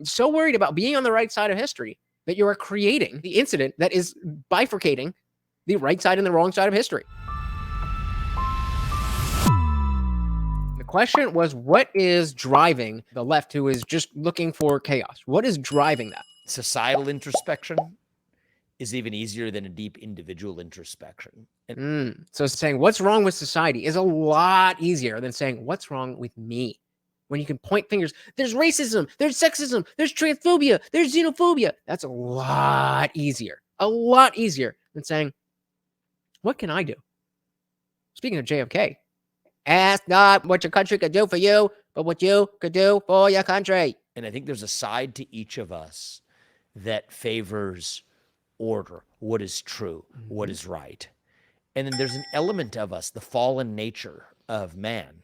So worried about being on the right side of history that you are creating the incident that is bifurcating the right side and the wrong side of history. The question was, what is driving the left who is just looking for chaos? What is driving that? Societal introspection is even easier than a deep individual introspection. So saying what's wrong with society is a lot easier than saying what's wrong with me. When you can point fingers, there's racism, there's sexism, there's transphobia, there's xenophobia. That's a lot easier than saying, what can I do? Speaking of JFK, ask not what your country could do for you, but what you could do for your country. And I think there's a side to each of us that favors order, what is true, what is right. And then there's an element of us, the fallen nature of man,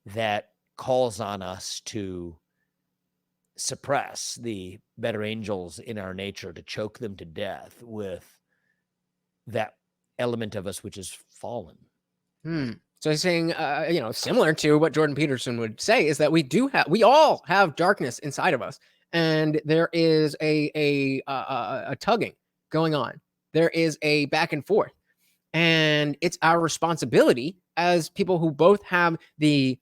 that calls on us to suppress the better angels in our nature, to choke them to death with that element of us which is fallen. So he's saying, similar to what Jordan Peterson would say, is that we all have darkness inside of us, and there is a tugging going on. There is a back and forth, and it's our responsibility as people who both have the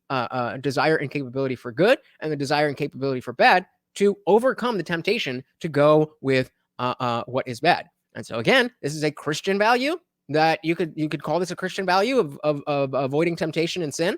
desire and capability for good and the desire and capability for bad to overcome the temptation to go with what is bad. And so again, this is a Christian value that you could call this a Christian value of avoiding temptation and sin,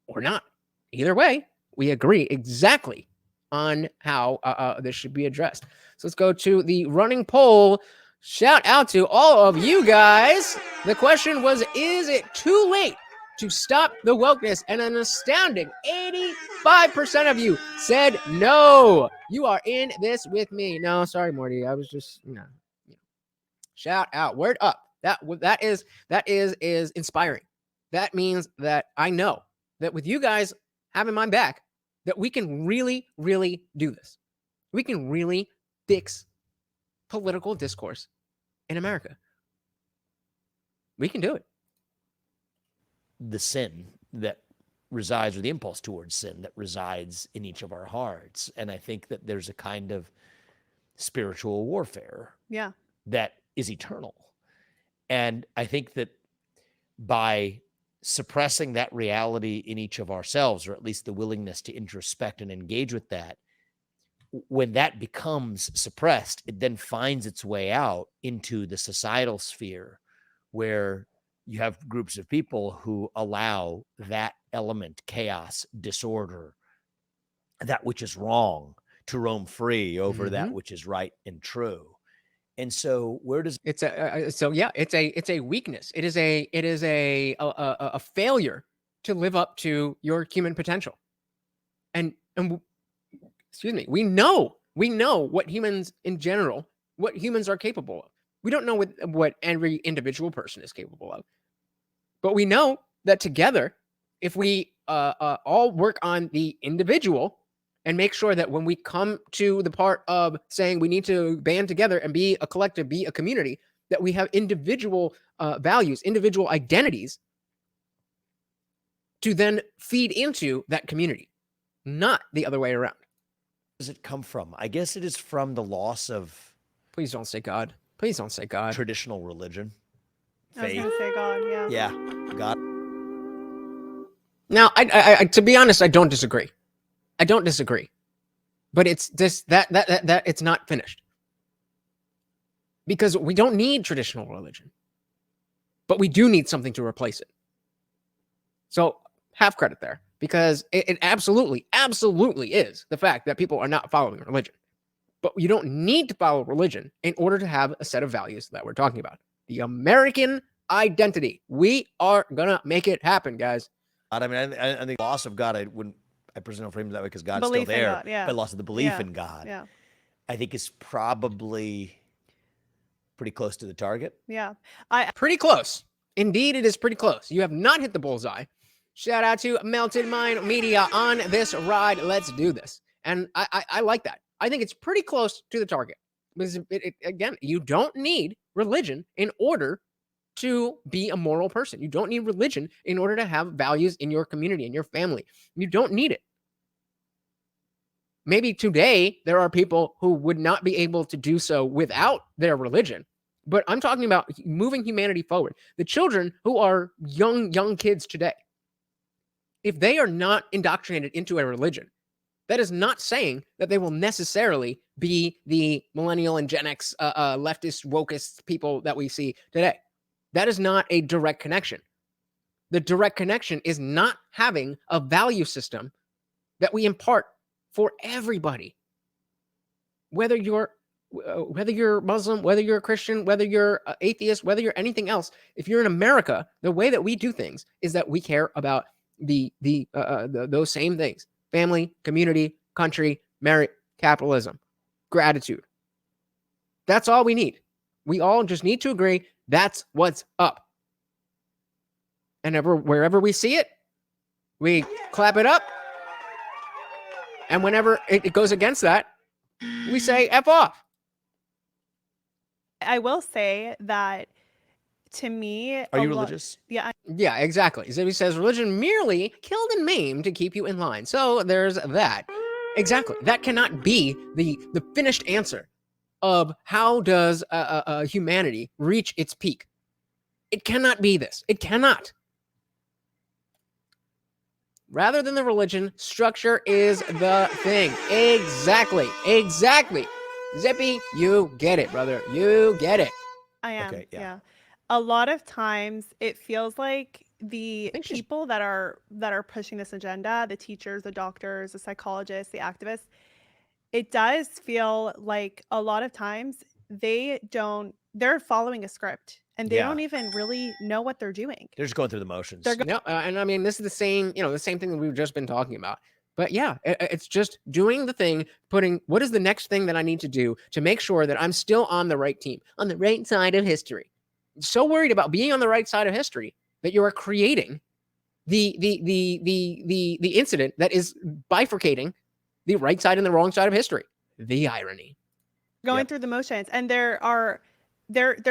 or not. Either way, we agree exactly on how this should be addressed. So let's go to the running poll. Shout out to all of you guys. The question was, is it too late to stop the wokeness? And an astounding 85% of you said no. You are in this with me. No, sorry, Morty. I was just, shout out, word up. That is inspiring. That means that I know that with you guys having my back, that we can really, really do this. We can really fix political discourse in America. We can do it. The sin that resides, or the impulse towards sin that resides in each of our hearts. And I think that there's a kind of spiritual warfare that is eternal. And I think that by suppressing that reality in each of ourselves, or at least the willingness to introspect and engage with that, when that becomes suppressed, it then finds its way out into the societal sphere, where you have groups of people who allow that element, chaos, disorder, that which is wrong, to roam free over that which is right and true. And so where does it's a weakness. It is a failure to live up to your human potential. And excuse me, we know what humans in general, what humans are capable of. We don't know what every individual person is capable of, but we know that together, if we all work on the individual and make sure that when we come to the part of saying we need to band together and be a collective, be a community, that we have individual values, individual identities to then feed into that community, not the other way around. Does it come from? I guess it is from the loss of. Please don't say God. Please don't say God. Traditional religion. Faith. I was going to say God, yeah. Yeah, God. Now, I to be honest, I don't disagree. But it's this that it's not finished. Because we don't need traditional religion. But we do need something to replace it. So, half credit there. Because it absolutely is the fact that people are not following religion. But you don't need to follow religion in order to have a set of values that we're talking about. The American identity. We are going to make it happen, guys. I mean, I think loss of God, I personally don't frame it that way because God's still there. God, yeah. But loss of the belief in God, I think is probably pretty close to the target. Yeah. Pretty close. Indeed, it is pretty close. You have not hit the bullseye. Shout out to Melted Mind Media on this ride. Let's do this. And I like that. I think it's pretty close to the target. Because again, you don't need religion in order to be a moral person. You don't need religion in order to have values in your community, in your family. You don't need it. maybe today there are people who would not be able to do so without their religion. But I'm talking about moving humanity forward. The children who are young kids today, if they are not indoctrinated into a religion, that is not saying that they will necessarily be the millennial and Gen X leftist, wokest people that we see today. That is not a direct connection. The direct connection is not having a value system that we impart for everybody. Whether you're Muslim, whether you're a Christian, whether you're atheist, whether you're anything else, if you're in America, the way that we do things is that we care about those same things: family, community, country, merit, capitalism, gratitude. That's all we need. We all just need to agree that's what's up. And wherever we see it, we clap it up. And whenever it goes against that, we say F off. I will say that, to me, Are you religious? Yeah. Yeah, exactly. Zibby says religion merely killed and maimed to keep you in line. So there's that. Exactly. That cannot be the finished answer of how does humanity reach its peak. It cannot be this. It cannot. Rather than the religion, structure is the thing. Exactly. Zippy, you get it, brother. You get it. I am. Okay, yeah. A lot of times it feels like the I think she's- people that are pushing this agenda, the teachers, the doctors, the psychologists, the activists, it does feel like a lot of times they're following a script and they Yeah. don't even really know what they're doing. They're just going through the motions. They're No, and I mean, this is the same thing that we've just been talking about. But yeah, it's just doing the thing, putting what is the next thing that I need to do to make sure that I'm still on the right team, on the right side of history. So worried about being on the right side of history that you are creating the incident that is bifurcating the right side and the wrong side of history. The irony. going Yep. through the motions, and they're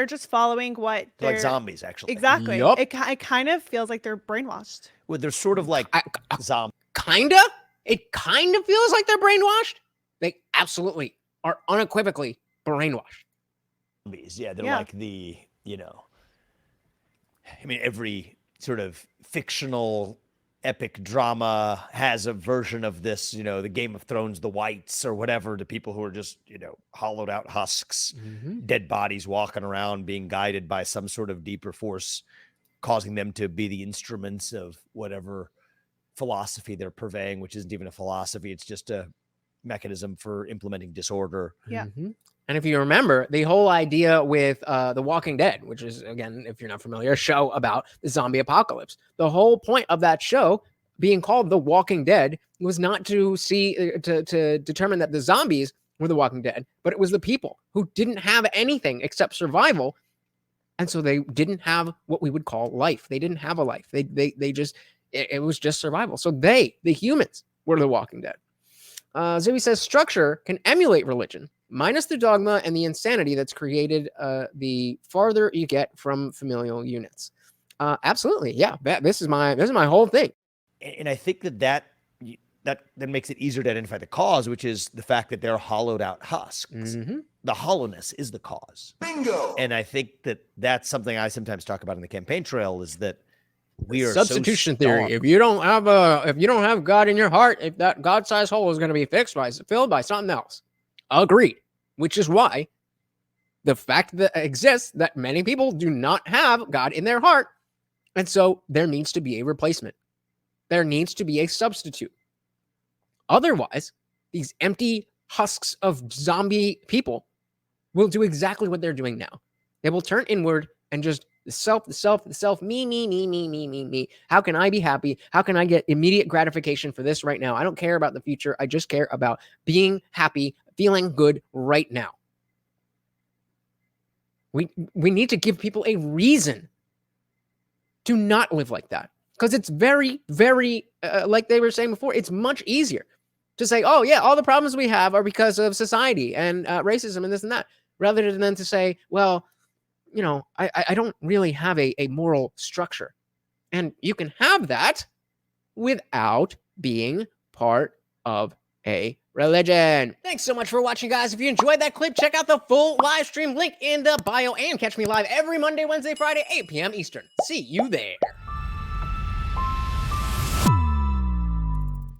just following what They're like they're zombies, actually. exactly. Yup. It kind of feels like they're brainwashed. Well, they're sort of like zombies. Kinda. It kind of feels like they're brainwashed. They absolutely are unequivocally brainwashed. Yeah, they're Yeah. like I mean, every sort of fictional epic drama has a version of this, the Game of Thrones, the Whites or whatever, to people who are just, hollowed out husks, dead bodies walking around being guided by some sort of deeper force, causing them to be the instruments of whatever philosophy they're purveying, which isn't even a philosophy. It's just a mechanism for implementing disorder. Yeah. And if you remember, the whole idea with The Walking Dead, which is, again, if you're not familiar, a show about the zombie apocalypse. The whole point of that show being called The Walking Dead was not to determine that the zombies were the Walking Dead, but it was the people who didn't have anything except survival. And so they didn't have what we would call life. They didn't have a life. They just, it was just survival. So the humans, were the Walking Dead. Zivi says structure can emulate religion, minus the dogma and the insanity that's created the farther you get from familial units. Absolutely, yeah. This is my whole thing. And I think that makes it easier to identify the cause, which is the fact that they're hollowed out husks. Mm-hmm. The hollowness is the cause. Bingo. And I think that's something I sometimes talk about in the campaign trail, is that we are Substitution so theory. starved. If you don't have God in your heart, if that God-sized hole is going to be filled by something else. Agreed. Which is why the fact that exists that many people do not have God in their heart, and so there needs to be a replacement. There needs to be a substitute. Otherwise, these empty husks of zombie people will do exactly what they're doing now. They will turn inward and just the self, me. How can I be happy? How can I get immediate gratification for this right now? I don't care about the future. I just care about being happy, feeling good right now. We need to give people a reason to not live like that, because it's very, very, like they were saying before, it's much easier to say, oh yeah, all the problems we have are because of society and racism and this and that, rather than to say, well, I don't really have a moral structure. And you can have that without being part of a religion. Thanks so much for watching, guys. If you enjoyed that clip, check out the full live stream link in the bio and catch me live every Monday, Wednesday, Friday, 8 p.m. Eastern. See you there.